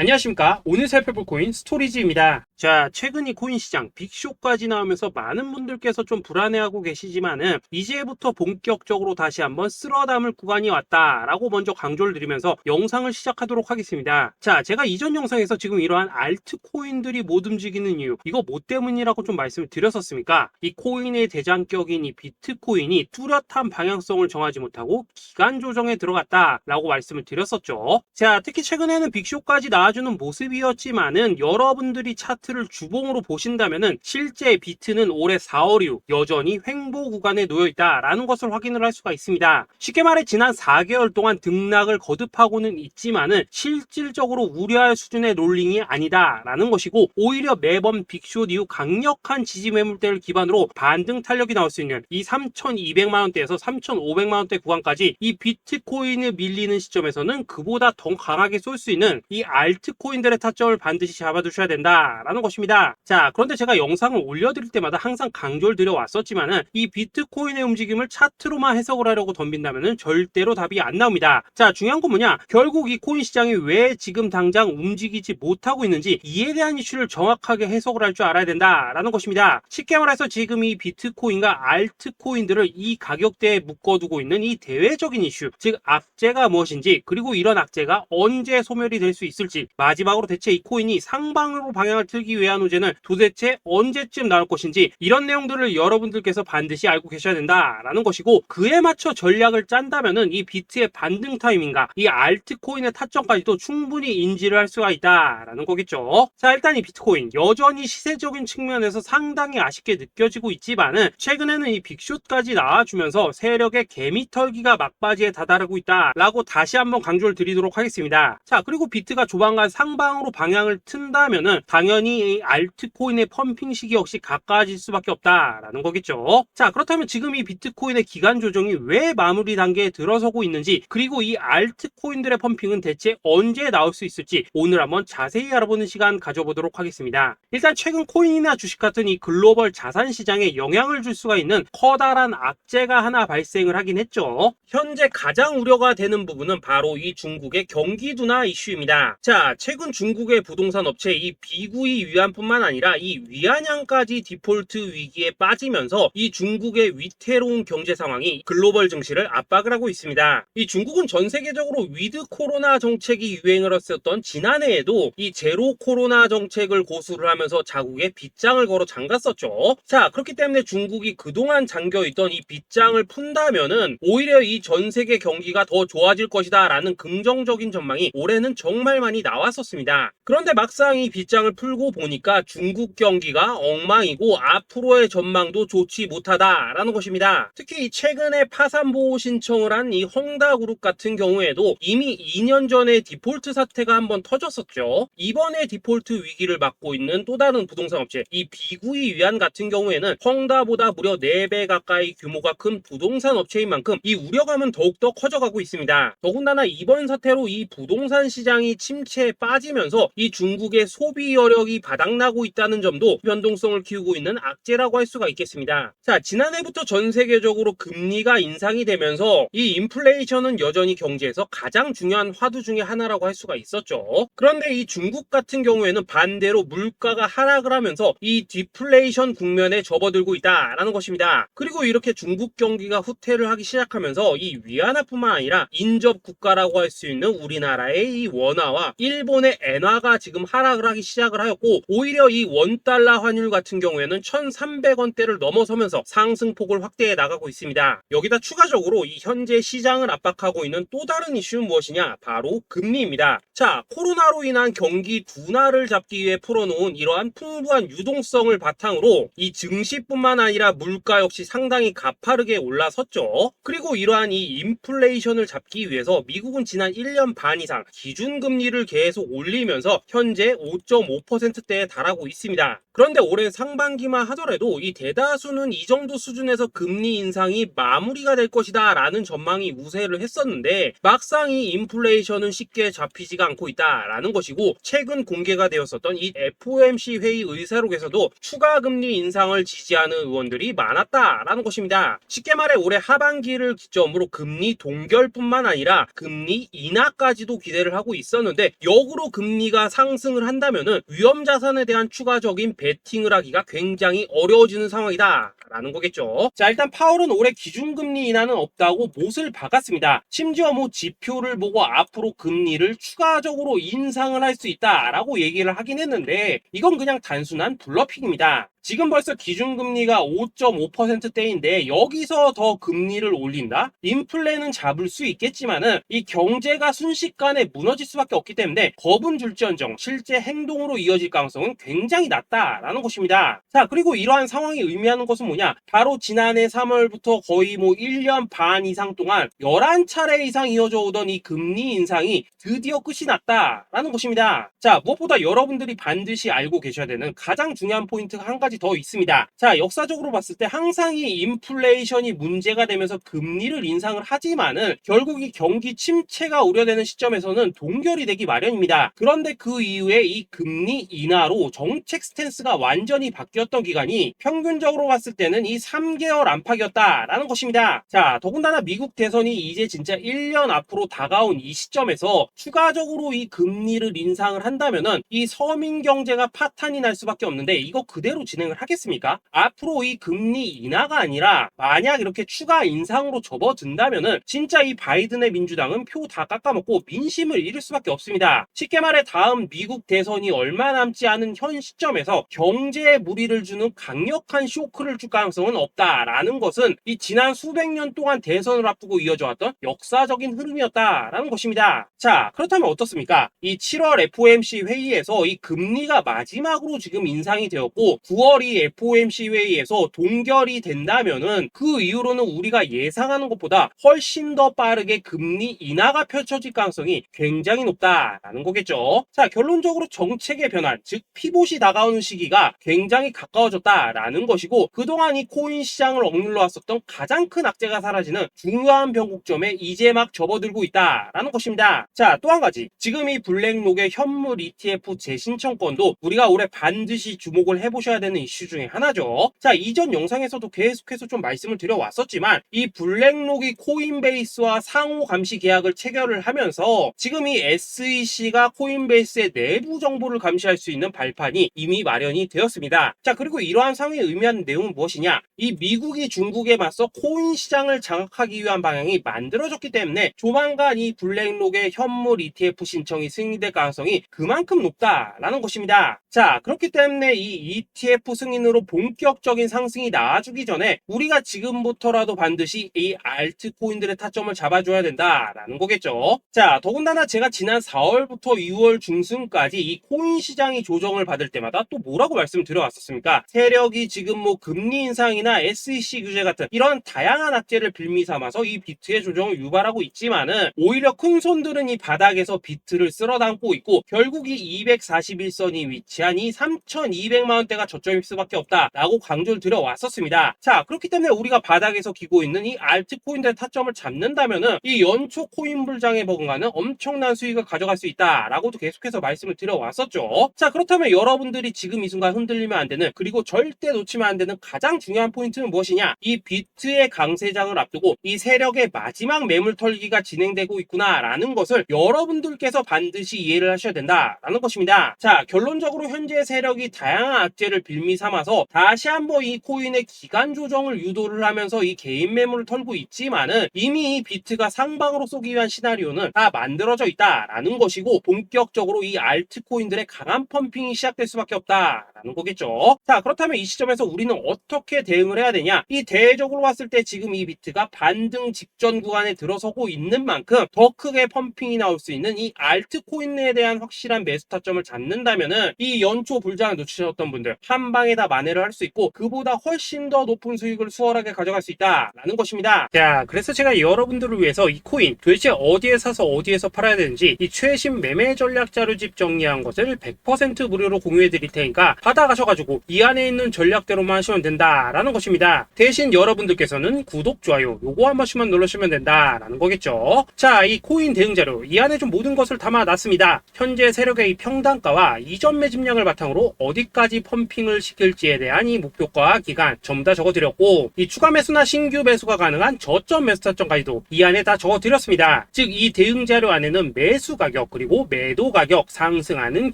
안녕하십니까. 오늘 살펴볼 코인 스토리지입니다. 자, 최근 이 코인 시장 빅쇼까지 나오면서 많은 분들께서 좀 불안해하고 계시지만은 이제부터 본격적으로 다시 한번 쓸어 담을 구간이 왔다라고 먼저 강조를 드리면서 영상을 시작하도록 하겠습니다. 자, 제가 이전 영상에서 지금 이러한 알트코인들이 못 움직이는 이유, 이거 뭐 때문이라고 좀 말씀을 드렸었습니까? 이 코인의 대장격인 이 비트코인이 뚜렷한 방향성을 정하지 못하고 기간 조정에 들어갔다라고 말씀을 드렸었죠. 자, 특히 최근에는 빅쇼까지 나와주는 모습이었지만은 여러분들이 차트를 주봉으로 보신다면은 실제 비트는 올해 4월 이후 여전히 횡보 구간에 놓여 있다라는 것을 확인을 할 수가 있습니다. 쉽게 말해 지난 4개월 동안 등락을 거듭하고는 있지만은 실질적으로 우려할 수준의 롤링이 아니다라는 것이고, 오히려 매번 빅쇼 이후 강력한 지지 매물대를 기반으로 반등 탄력이 나올 수 있는 이 3,200만 원대에서 3,500만 원대 구간까지 이 비트코인을 밀리는 시점에서는 그보다 더 강하게 쏠 수 있는 이 알트코인들의 타점을 반드시 잡아두셔야 된다라는 것입니다. 자, 그런데 제가 영상을 올려드릴 때마다 항상 강조를 드려왔었지만은 이 비트코인의 움직임을 차트로만 해석을 하려고 덤빈다면은 절대로 답이 안 나옵니다. 자, 중요한 건 뭐냐? 결국 이 코인 시장이 왜 지금 당장 움직이지 못하고 있는지 이에 대한 이슈를 정확하게 해석을 할 줄 알아야 된다라는 것입니다. 쉽게 말해서 지금 이 비트코인과 알트코인들을 이 가격대에 묶어두고 있는 이 대외적인 이슈, 즉 악재가 무엇인지, 그리고 이런 악재가 언제 소멸이 될 수 있을지, 마지막으로 대체 이 코인이 상방으로 방향을 틀기 위한 호재는 도대체 언제쯤 나올 것인지, 이런 내용들을 여러분들께서 반드시 알고 계셔야 된다라는 것이고, 그에 맞춰 전략을 짠다면은 이 비트의 반등 타이밍과 이 알트코인의 타점까지도 충분히 인지를 할 수가 있다라는 거겠죠. 자, 일단 이 비트코인 여전히 시세적인 측면에서 상당히 아쉽게 느껴지고 있지만은 최근에는 이 빅숏까지 나와주면서 세력의 개미털기가 막바지에 다다르고 있다라고 다시 한번 강조를 드리도록 하겠습니다. 자, 그리고 비트가 조만간 상방으로 방향을 튼다면은 당연히 이 알트코인의 펌핑 시기 역시 가까워질 수밖에 없다라는 거겠죠. 자, 그렇다면 지금 이 비트코인의 기간 조정이 왜 마무리 단계에 들어서고 있는지, 그리고 이 알트코인들의 펌핑은 대체 언제 나올 수 있을지 오늘 한번 자세히 알아보는 시간 가져보도록 하겠습니다. 일단 최근 코인이나 주식 같은 이 글로벌 자산 시장에 영향을 줄 수가 있는 커다란 악재가 하나 발생을 하긴 했죠. 현재 가장 우려가 되는 부분은 바로 이 중국의 경기 둔화 이슈입니다. 자, 최근 중국의 부동산 업체 이 비구이 위안뿐만 아니라 이 위안양까지 디폴트 위기에 빠지면서 이 중국의 위태로운 경제 상황이 글로벌 증시를 압박을 하고 있습니다. 이 중국은 전 세계적으로 위드 코로나 정책이 유행을 했었던 지난해에도 이 제로 코로나 정책을 고수를 하면서 자국에 빗장을 걸어 잠갔었죠. 자, 그렇기 때문에 중국이 그동안 잠겨있던 이 빗장을 푼다면은 오히려 이 전 세계 경기가 더 좋아질 것이다 라는 긍정적인 전망이 올해는 정말 많이 나왔었습니다. 그런데 막상 이 빗장을 풀고 보니까 중국 경기가 엉망이고 앞으로의 전망도 좋지 못하다라는 것입니다. 특히 최근에 파산보호 신청을 한 이 헝다그룹 같은 경우에도 이미 2년 전에 디폴트 사태가 한번 터졌었죠. 이번에 디폴트 위기를 맞고 있는 또 다른 부동산 업체 이 비구이 위안 같은 경우에는 헝다보다 무려 4배 가까이 규모가 큰 부동산 업체인 만큼 이 우려감은 더욱더 커져가고 있습니다. 더군다나 이번 사태로 이 부동산 시장이 침체에 빠지면서 이 중국의 소비 여력이 바닥나고 있다는 점도 변동성을 키우고 있는 악재라고 할 수가 있겠습니다. 자, 지난해부터 전 세계적으로 금리가 인상이 되면서 이 인플레이션은 여전히 경제에서 가장 중요한 화두 중에 하나라고 할 수가 있었죠. 그런데 이 중국 같은 경우에는 반대로 물가가 하락을 하면서 이 디플레이션 국면에 접어들고 있다라는 것입니다. 그리고 이렇게 중국 경기가 후퇴를 하기 시작하면서 이 위안화뿐만 아니라 인접 국가라고 할 수 있는 우리나라의 이 원화와 일본의 엔화가 지금 하락을 하기 시작을 하였고, 오히려 이 원달러 환율 같은 경우에는 1,300원대를 넘어서면서 상승폭을 확대해 나가고 있습니다. 여기다 추가적으로 이 현재 시장을 압박하고 있는 또 다른 이슈는 무엇이냐? 바로 금리입니다. 자, 코로나로 인한 경기 둔화를 잡기 위해 풀어놓은 이러한 풍부한 유동성을 바탕으로 이 증시뿐만 아니라 물가 역시 상당히 가파르게 올라섰죠. 그리고 이러한 이 인플레이션을 잡기 위해서 미국은 지난 1년 반 이상 기준금리를 계속 올리면서 현재 5.5% 50%대에 달하고 있습니다. 그런데 올해 상반기만 하더라도 이 대다수는 이 정도 수준에서 금리 인상이 마무리가 될 것이다 라는 전망이 우세를 했었는데 막상 이 인플레이션은 쉽게 잡히지가 않고 있다라는 것이고, 최근 공개가 되었었던 이 FOMC 회의 의사록에서도 추가 금리 인상을 지지하는 의원들이 많았다라는 것입니다. 쉽게 말해 올해 하반기를 기점으로 금리 동결뿐만 아니라 금리 인하까지도 기대를 하고 있었는데, 역으로 금리가 상승을 한다면은 위험 자산에 대한 추가적인 베팅을 하기가 굉장히 어려워지는 상황이다 라는 거겠죠. 자, 일단 파월은 올해 기준금리 인하는 없다고 못을 박았습니다. 심지어 뭐 지표를 보고 앞으로 금리를 추가적으로 인상을 할 수 있다라고 얘기를 하긴 했는데, 이건 그냥 단순한 블러핑입니다. 지금 벌써 기준금리가 5.5%대인데 여기서 더 금리를 올린다? 인플레는 잡을 수 있겠지만은 이 경제가 순식간에 무너질 수밖에 없기 때문에 겁은 줄지언정 실제 행동으로 이어질 가능성은 굉장히 낮다라는 것입니다. 자, 그리고 이러한 상황이 의미하는 것은 뭐냐? 바로 지난해 3월부터 거의 뭐 1년 반 이상 동안 11차례 이상 이어져 오던 이 금리 인상이 드디어 끝이 났다라는 것입니다. 자, 무엇보다 여러분들이 반드시 알고 계셔야 되는 가장 중요한 포인트가 한 가지 더 있습니다. 자, 역사적으로 봤을 때 항상 이 인플레이션이 문제가 되면서 금리를 인상을 하지만은 결국 이 경기 침체가 우려되는 시점에서는 동결이 되기 마련입니다. 그런데 그 이후에 이 금리 인하로 정책 스탠스가 완전히 바뀌었던 기간이 평균적으로 봤을 때는 이 3개월 안팎이었다라는 것입니다. 자, 더군다나 미국 대선이 이제 진짜 1년 앞으로 다가온 이 시점에서 추가적으로 이 금리를 인상을 한다면은 이 서민 경제가 파탄이 날 수밖에 없는데, 이거 그대로 진행을 하겠습니까? 앞으로 이 금리 인하가 아니라 만약 이렇게 추가 인상으로 접어든다면은 진짜 이 바이든의 민주당은 표 다 깎아먹고 민심을 잃을 수밖에 없습니다. 쉽게 말해 다음 미국 대선이 얼마 남지 않은 현 시점에서 경제에 무리를 주는 강력한 쇼크를 줄 가능성은 없다라는 것은 이 지난 수백 년 동안 대선을 앞두고 이어져 왔던 역사적인 흐름이었다라는 것입니다. 자, 그렇다면 어떻습니까? 이 7월 FOMC 회의에서 이 금리가 마지막으로 지금 인상이 되었고 9월 이 FOMC 회의에서 동결이 된다면은 그 이후로는 우리가 예상하는 것보다 훨씬 더 빠르게 금리 인하가 펼쳐질 가능성이 굉장히 높다라는 거겠죠. 자, 결론적으로 정책의 변환, 즉 피봇이 다가오는 시기가 굉장히 가까워졌다라는 것이고, 그동안 이 코인 시장을 억눌러 왔었던 가장 큰 악재가 사라지는 중요한 변곡점에 이제 막 접어들고 있다라는 것입니다. 자, 또 한 가지, 지금 이 블랙록의 현물 ETF 재신청권도 우리가 올해 반드시 주목을 해보셔야 되는 이슈 중에 하나죠. 자, 이전 영상에서도 계속해서 좀 말씀을 드려왔었지만 이 블랙록이 코인베이스와 상호 감시 계약을 체결을 하면서 지금 이 SEC가 코인베이스의 내부 정보를 감시할 수 있는 발판이 이미 마련이 되었습니다. 자, 그리고 이러한 상황이 의미하는 내용은 무엇이냐? 이 미국이 중국에 맞서 코인 시장을 장악하기 위한 방향이 만들어졌기 때문에 조만간 이 블랙록의 현물 ETF 신청이 승인될 가능성이 그만큼 높다라는 것입니다. 자, 그렇기 때문에 이 ETF 승인으로 본격적인 상승이 나와주기 전에 우리가 지금부터라도 반드시 이 알트코인들의 타점을 잡아줘야 된다라는 거겠죠. 자, 더군다나 제가 지난 4월부터 6월 중순까지 이 코인 시장이 조정을 받을 때마다 또 뭐라고 말씀드려왔었습니까? 세력이 지금 뭐 금리 인상이나 SEC 규제 같은 이런 다양한 악재를 빌미 삼아서 이 비트의 조정을 유발하고 있지만은 오히려 큰 손들은 이 바닥에서 비트를 쓸어 담고 있고 결국 이 241선이 위치한 이 3,200만 원대가 저점일 수밖에 없다라고 강조를 드려왔었습니다. 자, 그렇기 때문에 우리가 바닥에서 기고 있는 이 알트코인들의 타점을 잡는다면은 이 연초 코인 불장에 버금가는 엄청난 수익을 가져갈 수 있다라고도 계속해서 말씀을 드려왔었죠. 자, 그렇다면 여러분들이 지금 이 순간 흔들리면 안 되는, 그리고 절대 놓치면 안 되는 가장 중요한 포인트는 무엇이냐? 이 비트의 강세장을 앞두고 이 세력의 마지막 매물 털기가 진행되고 있구나라는 것을 여러분들께서 반드시 이해를 하셔야 된다라는 것입니다. 자, 결론적으로 현재 세력이 다양한 악재를 빌미 삼아서 다시 한번 이 코인의 기간 조정을 유도를 하면서 이 개인 매물을 털고 있지만은 이미 이 비트가 상방으로 쏘기 위한 시나리오는 다 만들어져 있다라는 것이고, 본격적으로 이 알트코인들의 강한 펌핑이 시작될 수밖에 없다라는 있다라는 거겠죠. 자, 그렇다면 이 시점에서 우리는 어떻게 대응을 해야 되냐? 이 대외적으로 봤을 때 지금 이 비트가 반등 직전 구간에 들어서고 있는 만큼 더 크게 펌핑이 나올 수 있는 이 알트코인에 대한 확실한 매수 타점을 잡는다면은 이 연초 불장을 놓치셨던 분들 한 방에 다 만회를 할 수 있고 그보다 훨씬 더 높은 수익을 수월하게 가져갈 수 있다라는 것입니다. 자, 그래서 제가 여러분들을 위해서 이 코인 도대체 어디에 사서 어디에서 팔아야 되는지 이 최신 매매 전략 자료집 정리한 것을 100% 무료로 공유해 드릴 테니까 받아가셔가지고 이 안에 있는 전략대로만 하시면 된다라는 것입니다. 대신 여러분들께서는 구독, 좋아요 요거 한 번씩만 눌러주시면 된다라는 거겠죠. 자, 이 코인 대응 자료 이 안에 좀 모든 것을 담아놨습니다. 현재 세력의 이 평단가와 이전 매집량을 바탕으로 어디까지 펌핑을 시킬지에 대한 이 목표가 기간 전부 다 적어드렸고 이 추가 매수나 신규 매수가 가능한 저점 매수 타점까지도 이 안에 다 적어드렸습니다. 즉 이 대응 자료 안에는 매수 가격 그리고 매도 가격 상승하는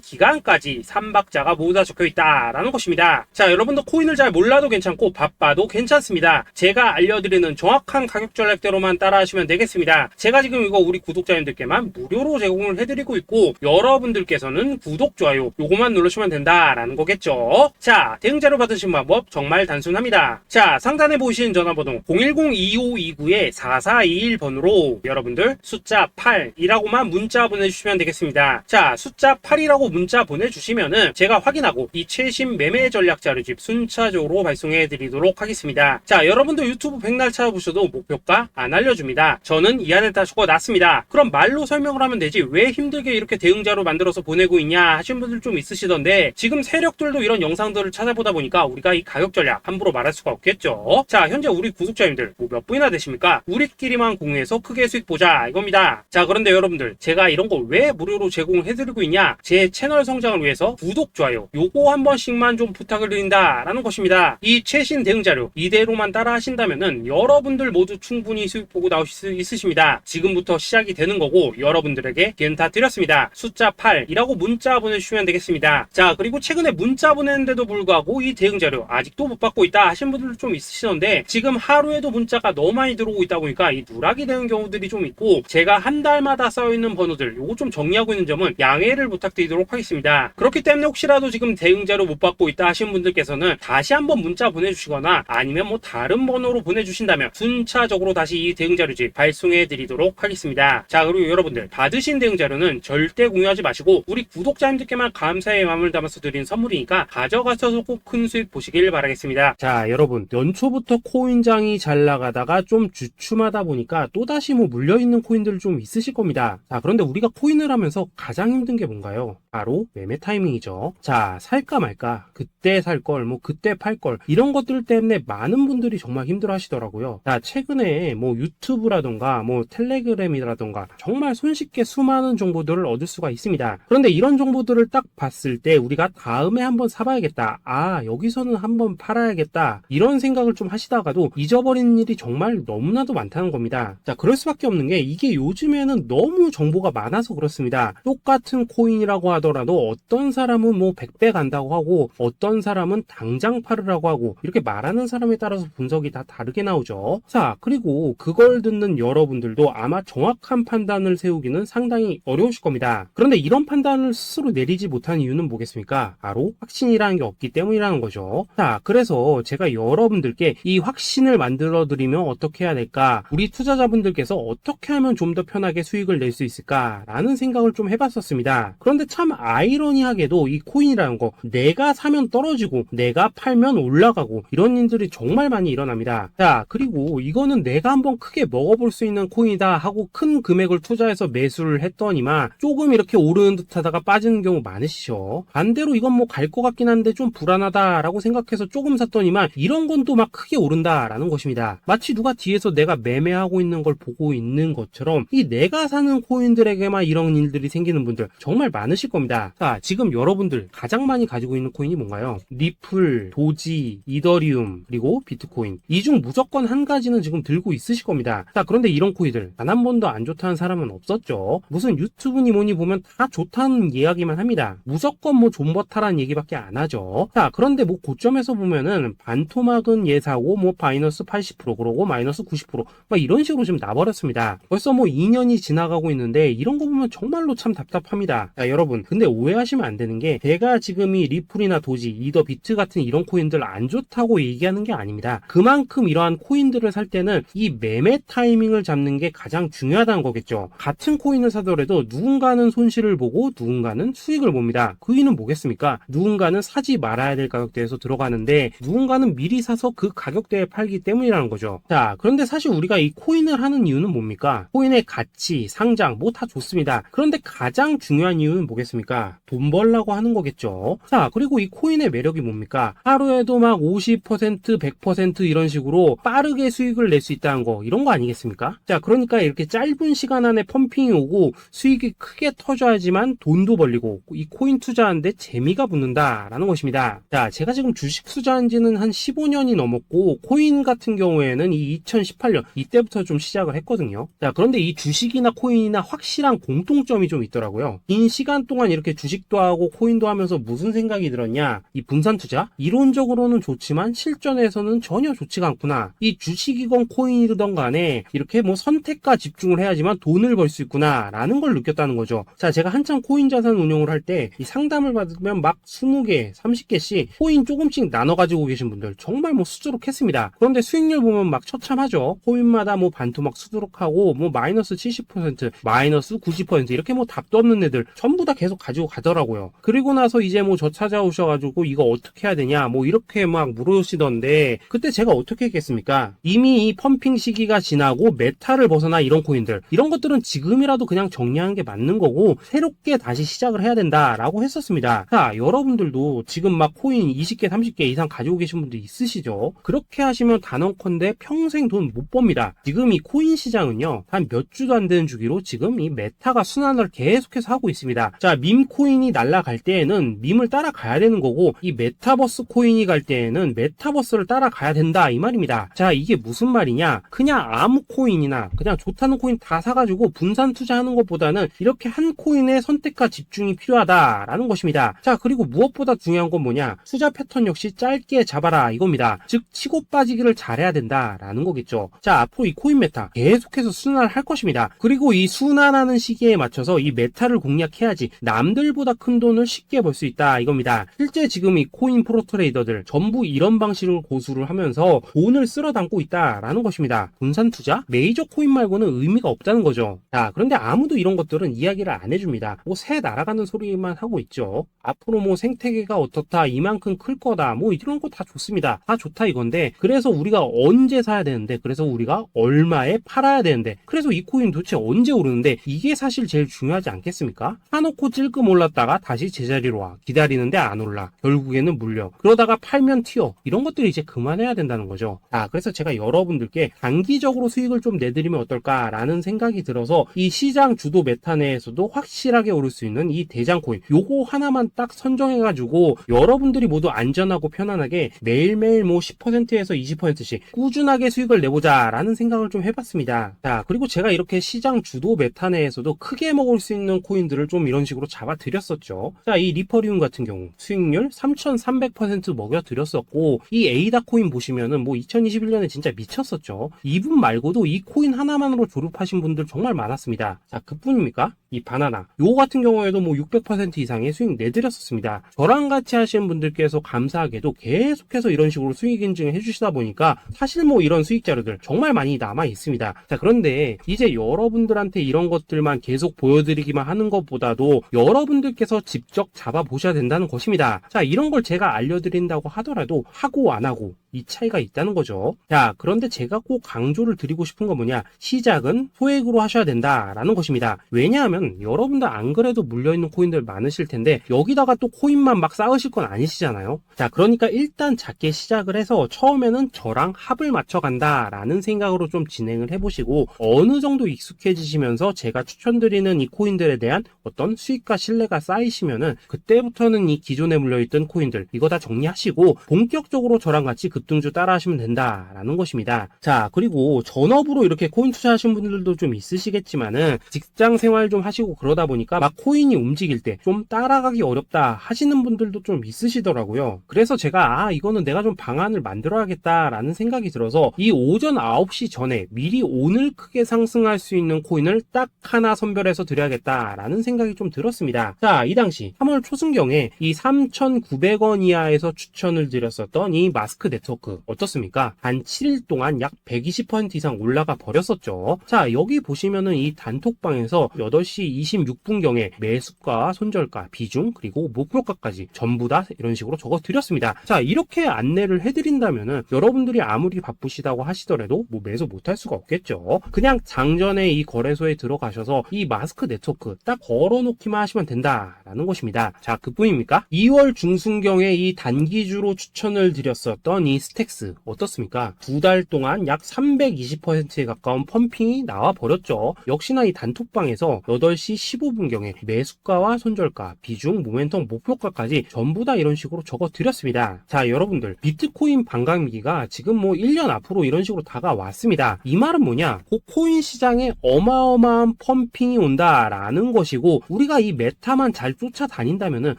기간까지 3박자가 모두 다 적혀있다라는 것입니다. 자, 여러분도 코인을 잘 몰라도 괜찮고 바빠도 괜찮습니다. 제가 알려드리는 정확한 가격 전략대로만 따라하시면 되겠습니다. 제가 지금 이거 우리 구독자님들께만 무료로 제공을 해드리고 있고 여러분들께서는 구독, 좋아요 요거만 누르시면 된다라는 거겠죠. 자, 대응 자료 받으신 방법 정말 단순합니다. 자, 상단에 보이시는 전화번호 010-2529-4421번으로 여러분들 숫자 8이라고만 문자 보내주시면 되겠습니다. 자, 숫자 8이라고 문자 보내주시면은 제가 확인하고 이 최신 매매 전략 자료집 순차적으로 발송해 드리도록 하겠습니다. 자, 여러분도 유튜브 백날 찾아보셔도 목표가 안 알려줍니다. 저는 이 안에 다 적어놨습니다. 그럼 말로 설명을 하면 되지 왜 힘들게 이렇게 대응 자료 만들어서 보내고 있냐 하신 분들 좀 있으시던데 지금 세력들도 이런 영상들을 찾아보다 보니까 우리가 이 가격 전략 함부로 말할 수가 없겠죠. 자, 현재 우리 구독자님들 몇 분이나 되십니까? 우리끼리만 공유해서 크게 수익 보자 이겁니다. 자, 그런데 여러분들 제가 이런 거 왜 무료로 제공을 해드리고 있냐? 제 채널 성장을 위해서 구독, 좋아요 요거 한 번씩만 좀 부탁을 드린다라는 것입니다. 이 최신 대응 자료 이대로만 따라 하신다면은 여러분들 모두 충분히 수익 보고 나오실 수 있으십니다. 지금부터 시작이 되는 거고 여러분들에게 기회는 다 드렸습니다. 숫자 8이라고 문자 보내주시면 되겠습니다. 자, 그리고 최근에 문자 보냈는데도 불구하고 이 대응 자료 아직도 못 받고 있다 하신 분들도 좀 있으시던데 지금 하루에도 문자가 너무 많이 들어오고 있다 보니까 이 누락이 되는 경우들이 좀 있고 제가 한 달마다 쌓여있는 번호들 요거 좀 정리하고 있는 점은 양해를 부탁드리도록 하겠습니다. 그렇기 때문에 혹시라도 지금 대응 자료 못 받고 있다 하신 분들께서는 다시 한번 문자 보내주시거나 아니면 뭐 다른 번호로 보내주신다면 순차적으로 다시 이 대응 자료집 발송해 드리도록 하겠습니다. 자, 그리고 여러분들 받으신 대응 자료는 절대 공유하지 마시고 우리 구독자님들께만 감사의 마음을 담아서 드린 선물이니까 가져가셔서 꼭 큰 수익 보시길 바라겠습니다. 자, 여러분 연초부터 코인장이 잘 나가다가 좀 주춤하다 보니까 또다시 뭐 물려있는 코인들 좀 있으실 겁니다. 자, 그런데 우리가 코인을 하면서 가장 힘든 게 뭔가요? 바로 매매 타이밍이죠. 자, 살까 말까 그때 살 걸 뭐 그때 팔 걸 이런 것들 때문에 많은 분들이 정말 힘들어 하시더라고요. 자, 최근에 뭐 유튜브라던가 뭐 텔레그램이라던가 정말 손쉽게 수많은 정보들을 얻을 수가 있습니다. 그런데 이런 정보들을 딱 봤을 때 우리가 다음에 한번 사봐야겠다, 아 여기서는 한번 팔아야겠다 이런 생각을 좀 하시다가도 잊어버리는 일이 정말 너무나도 많다는 겁니다. 자, 그럴 수밖에 없는 게 이게 요즘에는 너무 정보가 많아서 그렇습니다. 똑같은 코인이라고 하더라도 어떤 사람은 뭐 100배 간다고 하고 어떤 사람은 당장 팔으라고 하고 이렇게 말하는 사람에 따라서 분석이 다 다르게 나오죠. 자, 그리고 그걸 듣는 여러분들도 아마 정확한 판단을 세우기는 상당히 어려우실 겁니다. 그런데 이런 판단을 스스로 내리지 못한 이유는 뭐겠습니까? 바로 확신이라는 게 없기 때문이라는 거죠. 자, 그래서 제가 여러분들께 이 확신을 만들어 드리면 어떻게 해야 될까? 우리 투자자분들께서 어떻게 하면 좀 더 편하게 수익을 낼 수 있을까? 라는 생각을 좀 해봤었습니다. 그런데 참 아이러니하게도 이 코인이라는 거 내가 사면 떨어지고 내가 팔면 올라가고 이런 일들이 정말 많이 일어납니다. 자, 그리고 이거는 내가 한번 크게 먹어볼 수 있는 코인이다 하고 큰 금액을 투자해서 매수를 했더니만 조금 이렇게 오르는 듯 하다가 빠지는 경우 많으시죠. 반대로 이건 뭐 갈 것 같긴 한데 좀 불안하다라고 생각해서 조금 샀더니만 이런 건 또 막 크게 오른다라는 것입니다. 마치 누가 뒤에서 내가 매매하고 있는 걸 보고 있는 것처럼 이 내가 사는 코인들에게만 이런 일들이 생기는 분들 정말 많으실 겁니다. 자, 지금 여러분들 가장 많이 가지고 있는 코인이 뭔가요? 리플, 도지, 이더리움, 그리고 비트코인. 이 중 무조건 한 가지는 지금 들고 있으실 겁니다. 자, 그런데 이런 코인들 단 한 번도 안 좋다는 사람은 없었죠. 무슨 유튜브니 뭐니 보면 다 좋다는 이야기만 합니다. 무조건 뭐 존버타라는 얘기밖에 안 하죠. 자, 그런데 뭐 고점에서 보면은 반토막은 예사고 뭐 마이너스 80% 그러고 마이너스 90% 막 이런 식으로 지금 나버렸습니다. 벌써 뭐 2년이 지나가고 있는데 이런 거 보면 정말로 참 답답합니다. 자, 여러분 근데 오해하시면 안 되는 게 제가 지금 이 리플이나 도지, 이더 비트 같은 이런 코인들 안 좋다고 얘기하는 게 아닙니다. 그만큼 이러한 코인들을 살 때는 이 매매 타이밍을 잡는 게 가장 중요하다는 거겠죠. 같은 코인을 사더라도 누군가는 손실을 보고 누군가는 수익을 봅니다. 그 이유는 뭐겠습니까? 누군가는 사지 말아야 될 가격대에서 들어가는데 누군가는 미리 사서 그 가격대에 팔기 때문이라는 거죠. 자, 그런데 사실 우리가 이 코인을 하는 이유는 뭡니까? 코인의 가치, 상장 뭐 다 좋습니다. 그런데 가장 중요한 이유는 뭐겠습니까? 돈 벌라고 하는 거겠죠. 자, 그리고 이 코인의 매력이 뭡니까? 하루에도 막 50%, 100% 이런 식으로 빠르게 수익을 낼 수 있다는 거, 이런 거 아니겠습니까? 자, 그러니까 이렇게 짧은 시간 안에 펌핑이 오고 수익이 크게 터져야지만 돈도 벌리고 이 코인 투자하는데 재미가 붙는다라는 것입니다. 자, 제가 지금 주식 투자한 지는 한 15년이 넘었고 코인 같은 경우에는 이 2018년 이때부터 좀 시작을 했거든요. 자, 그런데 이 주식이나 코인이나 확실한 공통점이 좀 있더라고요. 긴 시간 동안 이렇게 주식도 하고 코인도 하면서 무슨 생각이 들었냐? 이 분산 투자? 이론적으로는 좋지만 실전에서는 전혀 좋지가 않구나. 이 주식이건 코인이든 간에 이렇게 뭐 선택과 집중을 해야지만 돈을 벌 수 있구나 라는 걸 느꼈다는 거죠. 자, 제가 한참 코인 자산 운용을 할 때 이 상담을 받으면 막 20개, 30개씩 코인 조금씩 나눠 가지고 계신 분들 정말 뭐 수두룩했습니다. 그런데 수익률 보면 막 처참하죠. 코인마다 뭐 반토막 수두룩하고 뭐 마이너스 70%, 마이너스 90% 이렇게 뭐 답도 없는 애들 전부 다 계속 가지고 가더라고요. 그리고 나서 이제 뭐 저 찾아오셔가지고 이거 어떻게 해야 되냐 뭐 이렇게 막 물으시던데 그때 제가 어떻게 했겠습니까? 이미 이 펌핑 시기가 지나고 메타를 벗어나 이런 코인들 이런 것들은 지금이라도 그냥 정리하는 게 맞는 거고 새롭게 다시 시작을 해야 된다라고 했었습니다. 자, 여러분들도 지금 막 코인 20개, 30개 이상 가지고 계신 분들 있으시죠? 그렇게 하시면 단언컨대 평생 돈 못 법니다. 지금 이 코인 시장은요 한 몇 주도 안 되는 주기로 지금 이 메타가 순환을 계속해서 하고 있습니다. 자, 밈 코인이 날아갈 때에는 밈을 따라가야 되는 거고 이 메타버스 코인이 갈 때에는 메타버스를 따라가야 된다 이 말입니다. 자, 이게 무슨 말이냐? 그냥 아무 코인이나 그냥 좋다는 코인 다 사가지고 분산 투자하는 것보다는 이렇게 한 코인에 선택과 집중이 필요하다라는 것입니다. 자, 그리고 무엇보다 중요한 건 뭐냐? 투자 패턴 역시 짧게 잡아라 이겁니다. 즉 치고 빠지기를 잘해야 된다라는 거겠죠. 자, 앞으로 이 코인 메타 계속해서 순환을 할 것입니다. 그리고 이 순환하는 시기에 맞춰서 이 메타를 공략해야지 남들보다 큰 돈을 쉽게 벌 수 있다 이겁니다. 실제 지금 이 코인 프로 트레이더들 전부 이런 방식을 고수를 하면서 돈을 쓸어 담고 있다라는 것입니다. 분산 투자? 메이저 코인 말고는 의미가 없다는 거죠. 자, 그런데 아무도 이런 것들은 이야기를 안 해줍니다. 뭐 새 날아가는 소리만 하고 있죠. 앞으로 뭐 생태계가 어떻다, 이만큼 클 거다, 뭐 이런 거 다 좋습니다. 다 좋다 이건데 그래서 우리가 언제 사야 되는데 그래서 우리가 얼마에 팔아야 되는데 그래서 이 코인 도대체 언제 오르는데 이게 사실 제일 중요하지 않겠습니까? 사놓고 찔끔 올랐다가 다시 제자리로 와. 기다리는데 안 올라. 결국에는 물려. 그러다가 팔면 튀어. 이런 것들이 이제 그만해야 된다는 거죠. 아, 그래서 제가 여러분들께 단기적으로 수익을 좀 내드리면 어떨까라는 생각이 들어서 이 시장 주도 메타 내에서도 확실하게 오를 수 있는 이 대장 코인 요거 하나만 딱 선정해가지고 여러분들이 모두 안전하고 편안하게 매일매일 뭐 10%에서 20%씩 꾸준하게 수익을 내보자라는 생각을 좀 해봤습니다. 자, 그리고 제가 이렇게 시장 주도 메타 내에서도 크게 먹을 수 있는 코인들을 좀 이런 식으로 잡아드렸었죠. 자, 이 리퍼리움 같은 경우 수익률 3,300% 먹여드렸었고 이 에이다 코인 보시면은 뭐 2021년에 진짜 미쳤었죠. 이분 말고도 이 코인 하나만으로 졸업하신 분들 정말 많았습니다. 자, 그뿐입니까? 이 바나나 요거 같은 경우에도 뭐 600% 이상의 수익 내드렸었습니다. 저랑 같이 하시는 분들께서 감사하게도 계속해서 이런 식으로 수익 인증을 해주시다 보니까 사실 뭐 이런 수익 자료들 정말 많이 남아 있습니다. 자, 그런데 이제 여러분들한테 이런 것들만 계속 보여드리기만 하는 것보다도 여러분들께서 직접 잡아보셔야 된다는 것입니다. 자, 이런 걸 제가 알려드린다고 하더라도 하고 안 하고 이 차이가 있다는 거죠. 자, 그런데 제가 꼭 강조를 드리고 싶은 건 뭐냐? 시작은 소액으로 하셔야 된다라는 것입니다. 왜냐하면 여러분들 안 그래도 물려있는 코인들 많으실 텐데 여기다가 또 코인만 막 쌓으실 건 아니시잖아요. 자, 그러니까 일단 작게 시작을 해서 처음에는 저랑 합을 맞춰간다라는 생각으로 좀 진행을 해보시고 어느 정도 익숙해지시면서 제가 추천드리는 이 코인들에 대한 어떤 수익과 신뢰가 쌓이시면은 그때부터는 이 기존에 물려있던 코인들 이거 다 정리하시고 본격적으로 저랑 같이 그 급등주 따라 하시면 된다라는 것입니다. 자, 그리고 전업으로 이렇게 코인 투자하신 분들도 좀 있으시겠지만은 직장 생활 좀 하시고 그러다 보니까 막 코인이 움직일 때 좀 따라가기 어렵다 하시는 분들도 좀 있으시더라고요. 그래서 제가 이거는 내가 좀 방안을 만들어야겠다라는 생각이 들어서 이 오전 9시 전에 미리 오늘 크게 상승할 수 있는 코인을 딱 하나 선별해서 드려야겠다라는 생각이 좀 들었습니다. 자, 이 당시 3월 초순경에 이 3,900원 이하에서 추천을 드렸었던 이 마스크 네트워크 어떻습니까? 단 7일 동안 약 120% 이상 올라가 버렸었죠. 자, 여기 보시면은 이 단톡방에서 8시 26분경에 매수가, 손절가, 비중, 그리고 목표가까지 전부 다 이런 식으로 적어 드렸습니다. 자, 이렇게 안내를 해드린다면은 여러분들이 아무리 바쁘시다고 하시더라도 뭐 매수 못할 수가 없겠죠. 그냥 장전에 이 거래소에 들어가셔서 이 마스크 네트워크 딱 걸어놓기만 하시면 된다라는 것입니다. 자, 그뿐입니까? 2월 중순경에 이 단기주로 추천을 드렸었던 이 스택스 어떻습니까? 2달 동안 약 320%에 가까운 펌핑이 나와 버렸죠. 역시나 이 단톡방에서 8시 15분경에 매수가와 손절가, 비중, 모멘텀, 목표가까지 전부 다 이런 식으로 적어 드렸습니다. 자, 여러분들 비트코인 반감기가 지금 뭐 1년 앞으로 이런 식으로 다가왔습니다. 이 말은 뭐냐? 코인 시장에 어마어마한 펌핑이 온다라는 것이고 우리가 이 메타만 잘 쫓아다닌다면은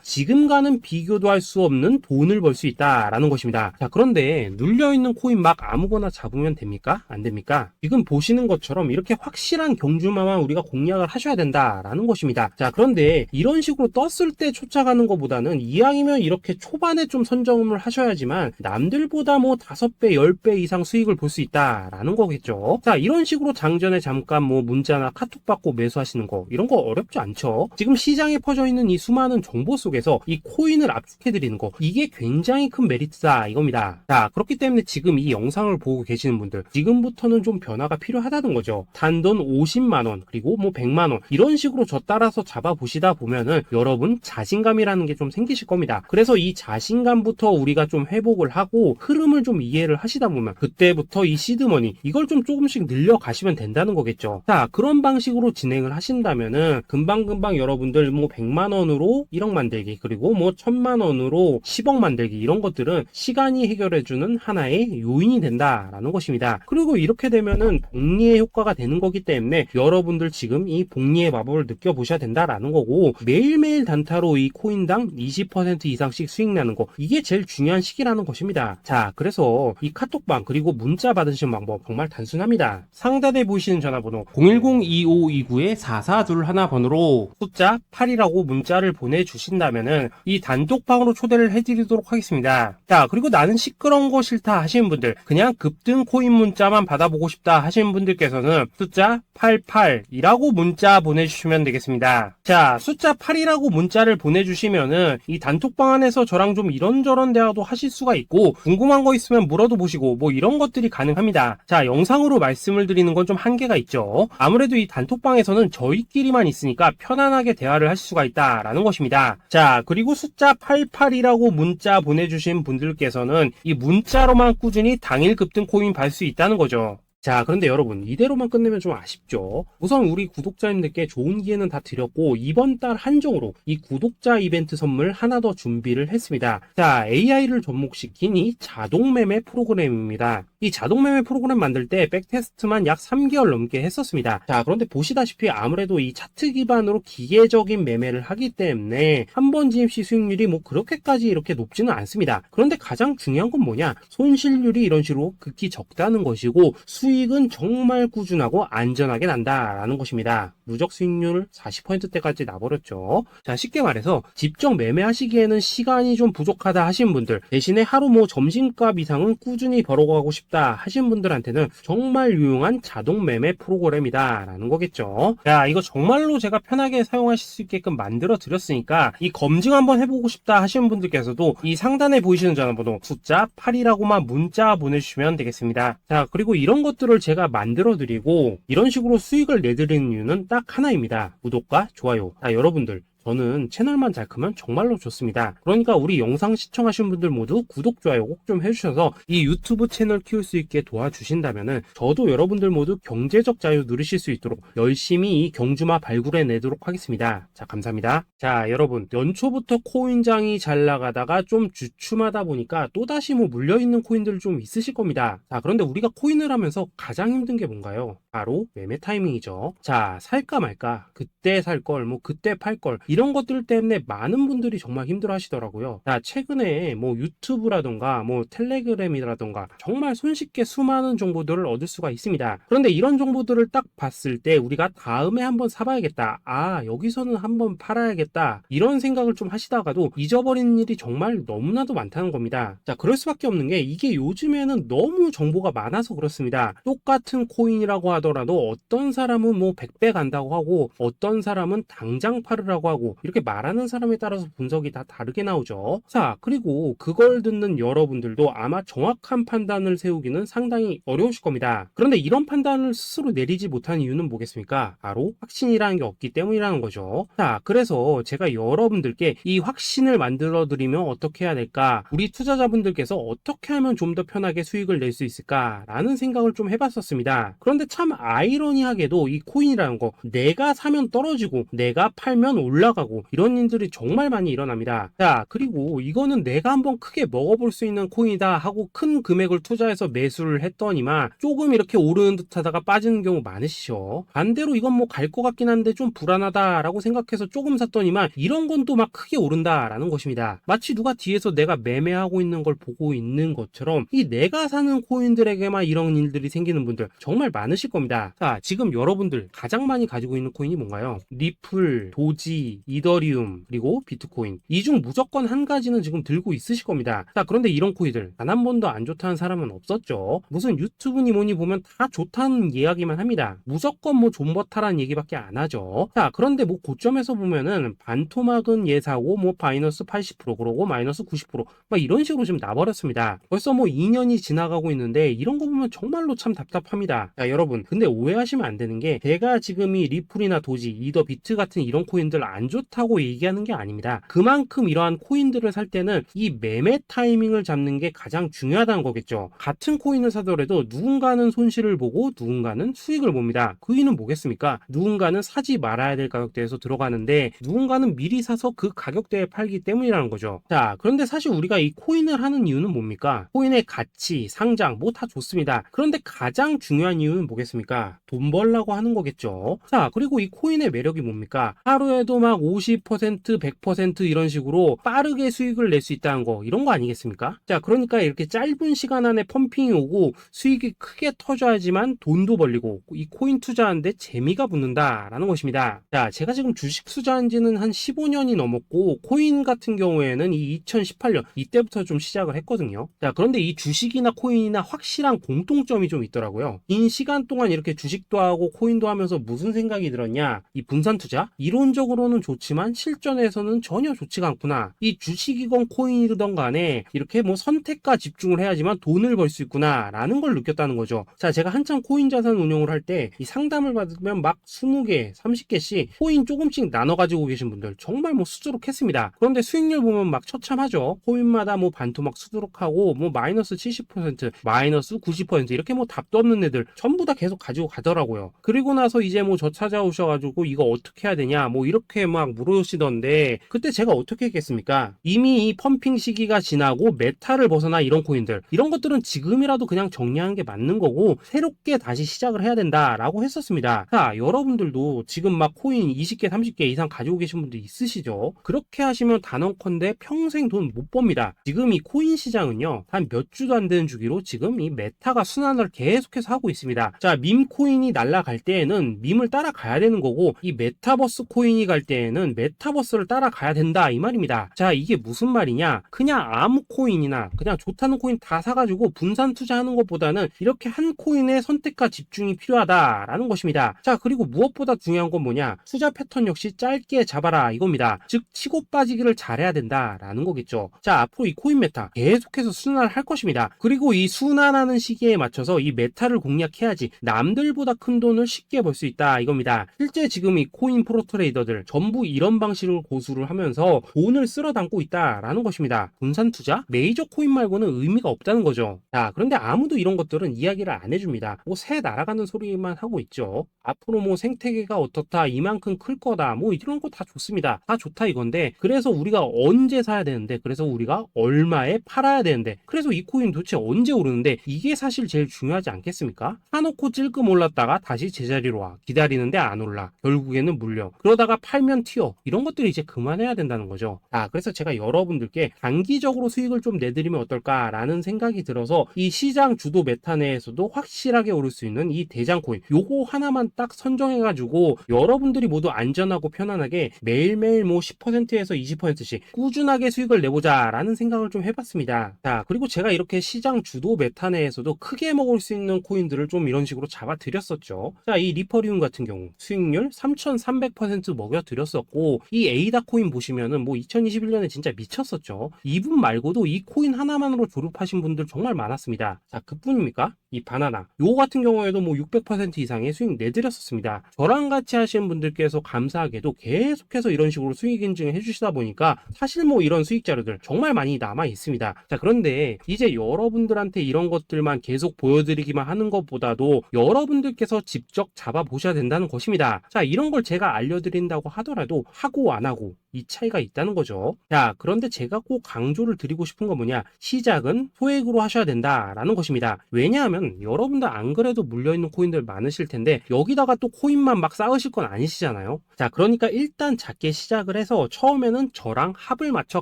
지금과는 비교도 할 수 없는 돈을 벌 수 있다라는 것입니다. 자, 그런데 눌려있는 코인 막 아무거나 잡으면 됩니까? 안 됩니까? 지금 보시는 것처럼 이렇게 확실한 경주마만 우리가 공략을 하셔야 된다라는 것입니다. 자, 그런데 이런 식으로 떴을 때 쫓아가는 것보다는 이왕이면 이렇게 초반에 좀 선점을 하셔야지만 남들보다 뭐 5배, 10배 이상 수익을 볼 수 있다라는 거겠죠. 자, 이런 식으로 장전에 잠깐 뭐 문자나 카톡 받고 매수하시는 거 이런 거 어렵지 않죠. 지금 시장에 퍼져 있는 이 수많은 정보 속에서 이 코인을 압축해드리는 거 이게 굉장히 큰 메리트다 이겁니다. 자, 그렇기 때문에 지금 이 영상을 보고 계시는 분들 지금부터는 좀 변화가 필요하다는 거죠. 단돈 50만원 그리고 뭐 100만원 이런 식으로 저 따라서 잡아보시다 보면은 여러분 자신감이라는 게 좀 생기실 겁니다. 그래서 이 자신감부터 우리가 좀 회복을 하고 흐름을 좀 이해를 하시다 보면 그때부터 이 시드머니 이걸 좀 조금씩 늘려가시면 된다는 거겠죠. 자, 그런 방식으로 진행을 하신다면은 금방금방 여러분들 뭐 100만원으로 1억 만들기 그리고 뭐 1000만원으로 10억 만들기 이런 것들은 시간이 해결해주는 하나의 요인이 된다라는 것입니다. 그리고 이렇게 되면은 복리의 효과가 되는 거기 때문에 여러분들 지금 이 복리의 마법을 느껴보셔야 된다라는 거고 매일매일 단타로 이 코인당 20% 이상씩 수익 나는 거 이게 제일 중요한 시기라는 것입니다. 자, 그래서 이 카톡방 그리고 문자 받으시는 방법 정말 단순합니다. 상단에 보이시는 전화번호 010-2529-4421 번호로 숫자 8이라고 문자를 보내주신다면은 이 단톡방으로 초대를 해드리도록 하겠습니다. 자, 그리고 나는 시끄러운 거 싫다 하시는 분들 그냥 급등 코인 문자만 받아보고 싶다 하시는 분들께서는 숫자 88이라고 문자 보내주시면 되겠습니다. 자, 숫자 8이라고 문자를 보내주시면은 이 단톡방 안에서 저랑 좀 이런저런 대화도 하실 수가 있고 궁금한 거 있으면 물어도 보시고 뭐 이런 것들이 가능합니다. 자, 영상으로 말씀을 드리는 건 좀 한계가 있죠. 아무래도 이 단톡방에서는 저희끼리만 있으니까 편안하게 대화를 하실 수가 있다라는 것입니다. 자, 그리고 숫자 88이라고 문자 보내주신 분들께서는 이 문자로만 꾸준히 당일 급등 코인 받을 수 있다는 거죠. 자, 그런데 여러분 이대로만 끝내면 좀 아쉽죠. 우선 우리 구독자님들께 좋은 기회는 다 드렸고 이번 달 한정으로 이 구독자 이벤트 선물 하나 더 준비를 했습니다. 자, AI를 접목시킨 이 자동매매 프로그램입니다. 이 자동매매 프로그램 만들 때 백테스트만 약 3개월 넘게 했었습니다. 자, 그런데 보시다시피 아무래도 이 차트 기반으로 기계적인 매매를 하기 때문에 한 번 진입 시 수익률이 뭐 그렇게까지 이렇게 높지는 않습니다. 그런데 가장 중요한 건 뭐냐? 손실률이 이런 식으로 극히 적다는 것이고 수익은 정말 꾸준하고 안전하게 난다라는 것입니다. 누적 수익률 40%대까지 나버렸죠. 자, 쉽게 말해서 직접 매매하시기에는 시간이 좀 부족하다 하신 분들 대신에 하루 뭐 점심값 이상은 꾸준히 벌어가고 싶다 하신 분들한테는 정말 유용한 자동 매매 프로그램이다 라는 거겠죠. 자, 이거 정말로 제가 편하게 사용하실 수 있게끔 만들어 드렸으니까 이 검증 한번 해보고 싶다 하시는 분들께서도 이 상단에 보이시는 전화번호 숫자 8이라고만 문자 보내주시면 되겠습니다. 자, 그리고 이런 것들을 제가 만들어 드리고 이런 식으로 수익을 내드리는 이유는 딱 하나입니다. 구독과 좋아요. 자, 여러분들 저는 채널만 잘 크면 정말로 좋습니다. 그러니까 우리 영상 시청하신 분들 모두 구독, 좋아요 꼭 좀 해주셔서 이 유튜브 채널 키울 수 있게 도와주신다면은 저도 여러분들 모두 경제적 자유 누리실 수 있도록 열심히 이 경주마 발굴해 내도록 하겠습니다. 자, 감사합니다. 자, 여러분, 연초부터 코인장이 잘 나가다가 좀 주춤하다 보니까 또다시 뭐 물려있는 코인들 좀 있으실 겁니다. 자, 그런데 우리가 코인을 하면서 가장 힘든 게 뭔가요? 바로 매매 타이밍이죠. 자, 살까 말까, 그때 살 걸, 뭐 그때 팔 걸, 이런 것들 때문에 많은 분들이 정말 힘들어 하시더라고요. 자, 최근에 뭐 유튜브라던가 뭐 텔레그램이라던가 정말 손쉽게 수많은 정보들을 얻을 수가 있습니다. 그런데 이런 정보들을 딱 봤을 때 우리가 다음에 한번 사봐야겠다, 아 여기서는 한번 팔아야겠다, 이런 생각을 좀 하시다가도 잊어버리는 일이 정말 너무나도 많다는 겁니다. 자, 그럴 수밖에 없는 게 이게 요즘에는 너무 정보가 많아서 그렇습니다. 똑같은 코인이라고 하더라도 어떤 사람은 뭐 100배 간다고 하고 어떤 사람은 당장 팔으라고 하고 이렇게 말하는 사람에 따라서 분석이 다 다르게 나오죠. 자, 그리고 그걸 듣는 여러분들도 아마 정확한 판단을 세우기는 상당히 어려우실 겁니다. 그런데 이런 판단을 스스로 내리지 못하는 이유는 뭐겠습니까? 바로 확신이라는 게 없기 때문이라는 거죠. 자, 그래서 제가 여러분들께 이 확신을 만들어 드리면 어떻게 해야 될까? 우리 투자자분들께서 어떻게 하면 좀 더 편하게 수익을 낼 수 있을까? 라는 생각을 좀 해봤었습니다. 그런데 참 아이러니하게도 이 코인이라는 거, 내가 사면 떨어지고 내가 팔면 올라가고 이런 일들이 정말 많이 일어납니다. 자, 그리고 이거는 내가 한번 크게 먹어볼 수 있는 코인이다 하고 큰 금액을 투자해서 매수를 했더니만 조금 이렇게 오르는 듯 하다가 빠지는 경우 많으시죠. 반대로 이건 뭐 갈 것 같긴 한데 좀 불안하다라고 생각해서 조금 샀더니만 이런 건 또 막 크게 오른다라는 것입니다. 마치 누가 뒤에서 내가 매매하고 있는 걸 보고 있는 것처럼 이 내가 사는 코인들에게만 이런 일들이 생기는 분들 정말 많으실 겁니다. 자, 지금 여러분들 가장 많이 가지고 있는 코인이 뭔가요? 리플, 도지, 이더리움, 그리고 비트코인. 이 중 무조건 한 가지는 지금 들고 있으실 겁니다. 자, 그런데 이런 코인들 단 한 번도 안 좋다는 사람은 없었죠. 무슨 유튜브니 뭐니 보면 다 좋다는 이야기만 합니다. 무조건 뭐 존버타라는 얘기밖에 안 하죠. 자, 그런데 뭐 고점에서 보면은 반토막은 예사고 뭐 마이너스 80% 그러고 마이너스 90%막 이런 식으로 지금 나버렸습니다. 벌써 뭐 2년이 지나가고 있는데 이런 거 보면 정말로 참 답답합니다. 자, 여러분, 근데 오해하시면 안 되는 게 제가 지금 이 리플이나 도지, 이더 비트 같은 이런 코인들 안 좋다고 얘기하는 게 아닙니다. 그만큼 이러한 코인들을 살 때는 이 매매 타이밍을 잡는 게 가장 중요하다는 거겠죠. 같은 코인을 사더라도 누군가는 손실을 보고 누군가는 수익을 봅니다. 그 이유는 뭐겠습니까? 누군가는 사지 말아야 될 가격대에서 들어가는데 누군가는 미리 사서 그 가격대에 팔기 때문이라는 거죠. 자, 그런데 사실 우리가 이 코인을 하는 이유는 뭡니까? 코인의 가치, 상장 뭐 다 좋습니다. 그런데 가장 중요한 이유는 뭐겠습니까? 돈 벌라고 하는 거겠죠. 자, 그리고 이 코인의 매력이 뭡니까? 하루에도 막 50%, 100% 이런 식으로 빠르게 수익을 낼 수 있다는 거, 이런 거 아니겠습니까? 자, 그러니까 이렇게 짧은 시간 안에 펌핑이 오고 수익이 크게 터져야지만 돈도 벌리고 이 코인 투자하는데 재미가 붙는다라는 것입니다. 자, 제가 지금 주식 투자한 지는 한 15년이 넘었고 코인 같은 경우에는 이 2018년 이때부터 좀 시작을 했거든요. 자, 그런데 이 주식이나 코인이나 확실한 공통점이 좀 있더라고요. 긴 시간 동안 이렇게 주식도 하고 코인도 하면서 무슨 생각이 들었냐? 이 분산 투자? 이론적으로는 좋지만 실전에서는 전혀 좋지가 않구나. 이 주식이건 코인이든 간에 이렇게 뭐 선택과 집중을 해야지만 돈을 벌 수 있구나 라는 걸 느꼈다는 거죠. 자, 제가 한참 코인 자산 운용을 할 때 이 상담을 받으면 막 20개, 30개씩 코인 조금씩 나눠 가지고 계신 분들 정말 뭐 수두룩했습니다. 그런데 수익률 보면 막 처참하죠. 코인마다 뭐 반토막 수두룩하고 뭐 마이너스 70%, 마이너스 90% 이렇게 뭐 답도 없는 애들 전부 다 계속 가지고 가더라고요. 그리고 나서 이제 뭐 저 찾아오셔가지고 이거 어떻게 해야 되냐 뭐 이렇게 막 물으시던데 그때 제가 어떻게 했겠습니까? 이미 이 펌핑 시기가 지나고 메타를 벗어나 이런 코인들 이런 것들은 지금이라도 그냥 정리하는 게 맞는 거고 새롭게 다시 시작을 해야 된다라고 했었습니다. 자, 여러분들도 지금 막 코인 20개, 30개 이상 가지고 계신 분들 있으시죠? 그렇게 하시면 단언컨대 평생 돈 못 법니다. 지금 이 코인 시장은요 한 몇 주도 안 되는 주기로 지금 이 메타가 순환을 계속해서 하고 있습니다. 자, 밈 코인이 날아갈 때에는 밈을 따라가야 되는 거고 이 메타버스 코인이 갈 때에는 메타버스를 따라가야 된다 이 말입니다. 자, 이게 무슨 말이냐? 그냥 아무 코인이나 그냥 좋다는 코인 다 사가지고 분산 투자하는 것보다는 이렇게 한 코인의 선택과 집중이 필요하다라는 것입니다. 자, 그리고 무엇보다 중요한 건 뭐냐? 투자 패턴 역시 짧게 잡아라 이겁니다. 즉 치고 빠지기를 잘해야 된다라는 거겠죠. 자, 앞으로 이 코인 메타 계속해서 순환을 할 것입니다. 그리고 이 순환하는 시기에 맞춰서 이 메타를 공략해야지 남들보다 큰 돈을 쉽게 벌 수 있다 이겁니다. 실제 지금 이 코인 프로 트레이더들 전부 전부 이런 방식을 고수를 하면서 돈을 쓸어 담고 있다라는 것입니다. 분산 투자? 메이저 코인 말고는 의미가 없다는 거죠. 자, 그런데 아무도 이런 것들은 이야기를 안 해줍니다. 뭐 새 날아가는 소리만 하고 있죠. 앞으로 뭐 생태계가 어떻다, 이만큼 클 거다, 뭐 이런 거 다 좋습니다. 다 좋다 이건데, 그래서 우리가 언제 사야 되는데, 그래서 우리가 얼마에 팔아야 되는데, 그래서 이 코인 도대체 언제 오르는데, 이게 사실 제일 중요하지 않겠습니까? 사놓고 찔끔 올랐다가 다시 제자리로 와. 기다리는데 안 올라. 결국에는 물려. 그러다가 팔면 튀어. 이런 것들이 이제 그만해야 된다는 거죠. 그래서 제가 여러분들께 단기적으로 수익을 좀 내드리면 어떨까라는 생각이 들어서 이 시장 주도 메타 내에서도 확실하게 오를 수 있는 이 대장 코인, 요거 하나만 딱 선정해가지고 여러분들이 모두 안전하고 편안하게 매일매일 뭐 10%에서 20%씩 꾸준하게 수익을 내보자라는 생각을 좀 해봤습니다. 자, 그리고 제가 이렇게 시장 주도 메타 내에서도 크게 먹을 수 있는 코인들을 좀 이런 식으로 잡아드렸었죠. 자, 이 리퍼리움 같은 경우 수익률 3,300% 먹여드렸었고, 이 에이다 코인 보시면은 뭐 2021년에 진짜 미쳤었죠. 이분 말고도 이 코인 하나만으로 졸업하신 분들 정말 많았습니다. 자, 그뿐입니까? 이 바나나 요거 같은 경우에도 뭐 600% 이상의 수익 내드렸었습니다. 저랑 같이 하시는 분들께서 감사하게도 계속해서 이런 식으로 수익 인증을 해주시다 보니까 사실 뭐 이런 수익 자료들 정말 많이 남아 있습니다. 자, 그런데 이제 여러분들한테 이런 것들만 계속 보여드리기만 하는 것보다도 여러분들께서 직접 잡아보셔야 된다는 것입니다. 자, 이런 걸 제가 알려드린다고 하더라도 하고 안 하고 이 차이가 있다는 거죠. 자, 그런데 제가 꼭 강조를 드리고 싶은 건 뭐냐, 시작은 소액으로 하셔야 된다라는 것입니다. 왜냐하면 여러분들 안 그래도 물려있는 코인들 많으실 텐데 여기다가 또 코인만 막 쌓으실 건 아니시잖아요. 자, 그러니까 일단 작게 시작을 해서 처음에는 저랑 합을 맞춰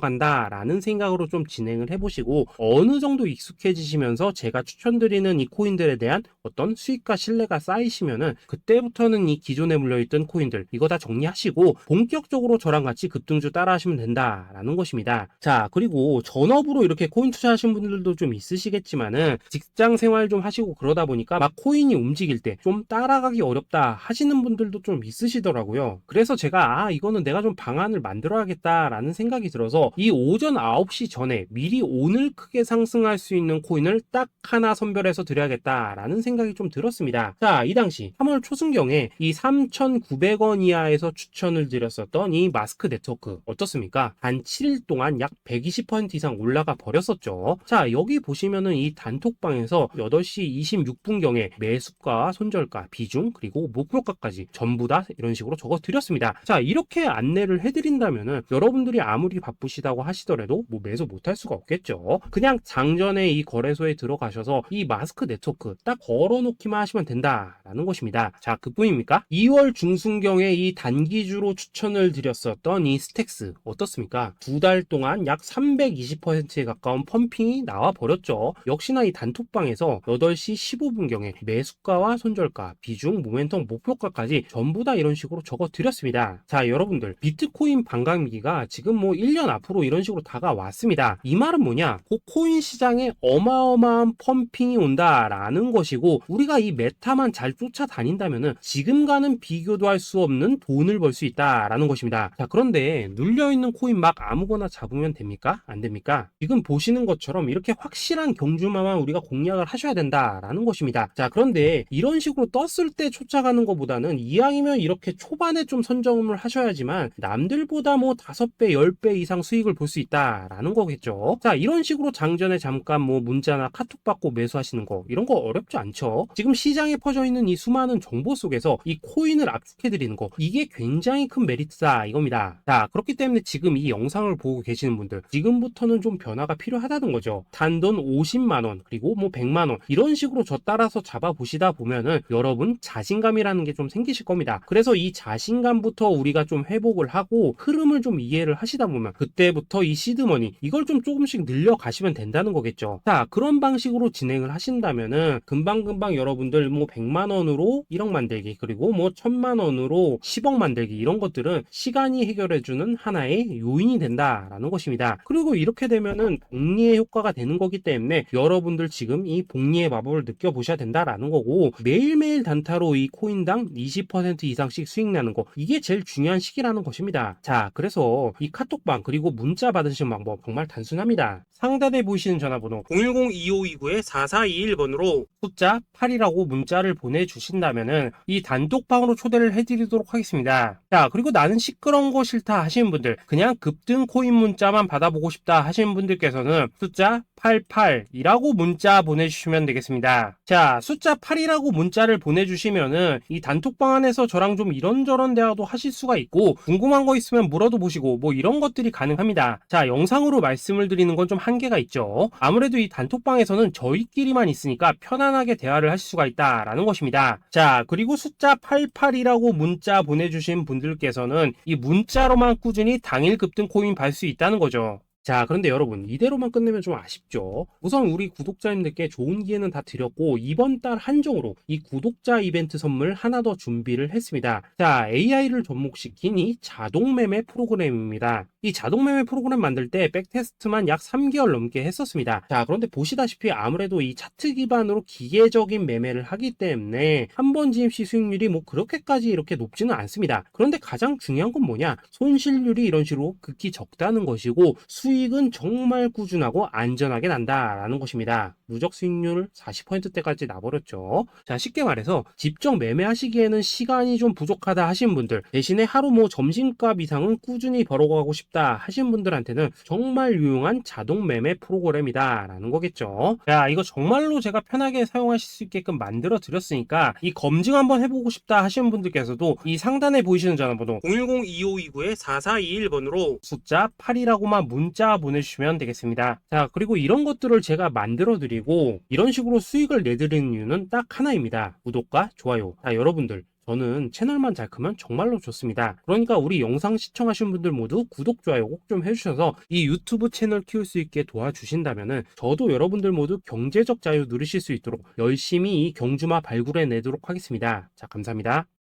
간다라는 생각으로 좀 진행을 해보시고, 어느 정도 익숙해지시면서 제가 추천드리는 이 코인들에 대한 어떤 수익과 신뢰가 쌓이시면은 그때부터는 이 기존에 물려있던 코인들 이거 다 정리하시고 본격적으로 저랑 같이 급등주 따라 하시면 된다라는 것입니다. 자, 그리고 전업으로 이렇게 코인 투자하시는 분들도 좀 있으시겠지만은 직장 생활 좀 하시고 그러다 보니까 막 코인이 움직일 때 좀 따라가기 어렵다 하시는 분들도 좀 있으시더라고요. 그래서 제가 이거는 내가 좀 방안을 만들어야겠다라는 생각이 들어서 이 오전 9시 전에 미리 오늘 크게 상승할 수 있는 코인을 딱 하나 선별해서 드려야겠다라는 생각이 좀 들었습니다. 자, 이 당시 3월 초순경에 이 3,900원 이하에서 추천을 드렸었던 이 마스크 네트워크 어떻습니까? 단 7일 동안 약 120% 이상 올라가 버렸었죠. 자, 여기 보시면은 이 단톡방에서 8시 26분경에 매수가, 손절가, 비중, 그리고 목표가까지 전부 다 이런 식으로 적어 드렸습니다. 자, 이렇게 안내를 해드린다면은 여러분들이 아무리 바쁘시다고 하시더라도 뭐 매수 못할 수가 없겠죠. 그냥 장전에 이 거래소에 들어가셔서 이 마스크 네트워크 딱 걸어놓기만 하시면 된다라는 것입니다. 자, 그뿐입니까? 2월 중순경에 이 단기주로 추천을 드렸었던 이 스택스 어떻습니까? 2달 동안 약 320%에 가까운 펌핑이 나와 버렸죠. 역시나 이 단톡방에서 8시 15분경에 매수가와 손절가, 비중, 모멘텀, 목표가까지 전부 다 이런 식으로 적어 드렸습니다. 자, 여러분들 비트코인 반감기가 지금 뭐 1년 앞으로 이런 식으로 다가왔습니다. 이 말은 뭐냐? 곧 코인 시장에 어마어마한 펌핑이 온다라는 것이고, 우리가 이 메타만 잘 쫓아다닌다면은 지금과는 비교도 할 수 없는 돈을 벌 수 있다라는 것입니다. 자, 그런데 눌려있는 코인 막 아무거나 잡으면 됩니까? 안 됩니까? 지금 보시는 것처럼 이렇게 확실한 경주마만 우리가 공략을 하셔야 된다라는 것입니다. 자, 그런데 이런 식으로 떴을 때 쫓아가는 것보다는 이왕이면 이렇게 초반에 좀 선점을 하셔야지만 남들보다 뭐 5배, 10배 이상 수익을 볼 수 있다라는 거겠죠. 자, 이런 식으로 장전에 잠깐 뭐 문자나 카톡 받고 매수하시는 거 이런 거 어렵지 않죠. 지금 시장에 퍼져 있는 이 수많은 정보 속에서 이 코인을 압축해 드리는 거, 이게 굉장히 큰 메리트다 이겁니다. 자, 그렇기 때문에 지금 이 영상을 보고 계시는 분들 지금부터는 좀 변화가 필요하다는 거죠. 단돈 50만원 그리고 뭐 100만원 이런 식으로 저 따라서 잡아보시다 보면은 여러분 자신감이라는 게 좀 생기실 겁니다. 그래서 이 자신감부터 우리가 좀 회복을 하고 흐름을 좀 이해를 하시다 보면 그때부터 이 시드머니 이걸 좀 조금씩 늘려가시면 된다는 거겠죠. 자, 그런 방식으로 진행을 하신다면은 금방금방 여러분들 뭐 100만원으로 1억 만들기, 그리고 뭐 1000만원으로 10억 만들기, 이런 것들은 시간이 해결해주는 하나의 요인이 된다라는 것입니다. 그리고 이렇게 되면은 복리의 효과가 되는 거기 때문에 여러분들 지금 이 복리의 마법을 느껴보셔야 된다라는 거고, 매일매일 단타로 이 코인당 20% 이상씩 수익 나는 거, 이게 제일 중요한 시기라는 것입니다. 자, 그래서 이 카톡방 그리고 문자 받으시는 방법 정말 단순합니다. 상단에 보이시는 전화번호 010-2529-4421번으로 숫자 8이라고 문자를 보내주신다면은 이 단톡방으로 초대를 해드리도록 하겠습니다. 자, 그리고 나는 시끄러운 거 싫다 하시는 분들, 그냥 급등 코인 문자만 받아보고 싶다 하시는 분들께서는 숫자 88이라고 문자 보내주시면 되겠습니다. 자, 숫자 8이라고 문자를 보내주시면은 이 단톡방 안에서 저랑 좀 이런저런 대화도 하실 수가 있고, 궁금한 거 있으면 물어도 보시고 뭐 이런 것들이 가능합니다. 자, 영상으로 말씀을 드리는 건 좀 한계가 있죠. 아무래도 이 단톡방에서는 저희끼리만 있으니까 편안하게 대화를 하실 수가 있다라는 것입니다. 자, 그리고 숫자 88이라고 문자 보내주신 분들께서는 이 문자로만 꾸준히 당일 급등 코인 받을 수 있다는 거죠. 자, 그런데 여러분, 이대로만 끝내면 좀 아쉽죠. 우선 우리 구독자님들께 좋은 기회는 다 드렸고, 이번 달 한정으로 이 구독자 이벤트 선물 하나 더 준비를 했습니다. 자, AI를 접목시킨 이 자동 매매 프로그램입니다. 이 자동 매매 프로그램 만들 때 백테스트만 약 3개월 넘게 했었습니다. 자, 그런데 보시다시피 아무래도 이 차트 기반으로 기계적인 매매를 하기 때문에 한 번 진입 시 수익률이 뭐 그렇게까지 이렇게 높지는 않습니다. 그런데 가장 중요한 건 뭐냐? 손실률이 이런 식으로 극히 적다는 것이고, 수익은 정말 꾸준하고 안전하게 난다라는 것입니다. 누적 수익률 40%대까지 나버렸죠. 자, 쉽게 말해서 직접 매매하시기에는 시간이 좀 부족하다 하시는 분들, 대신에 하루 뭐 점심값 이상은 꾸준히 벌어가고 싶다 하시는 분들한테는 정말 유용한 자동 매매 프로그램이다 라는 거겠죠. 자, 이거 정말로 제가 편하게 사용하실 수 있게끔 만들어 드렸으니까 이 검증 한번 해보고 싶다 하시는 분들께서도 이 상단에 보이시는 전화번호 010-2529-4421번으로 숫자 8이라고만 문자 보내주시면 되겠습니다. 자, 그리고 이런 것들을 제가 만들어 드리고 이런 식으로 수익을 내드리는 이유는 딱 하나입니다. 구독과 좋아요. 자, 여러분들, 저는 채널만 잘 크면 정말로 좋습니다. 그러니까 우리 영상 시청하시는 분들 모두 구독, 좋아요 꼭 좀 해주셔서 이 유튜브 채널 키울 수 있게 도와주신다면은 저도 여러분들 모두 경제적 자유 누리실 수 있도록 열심히 이 경주마 발굴해 내도록 하겠습니다. 자, 감사합니다.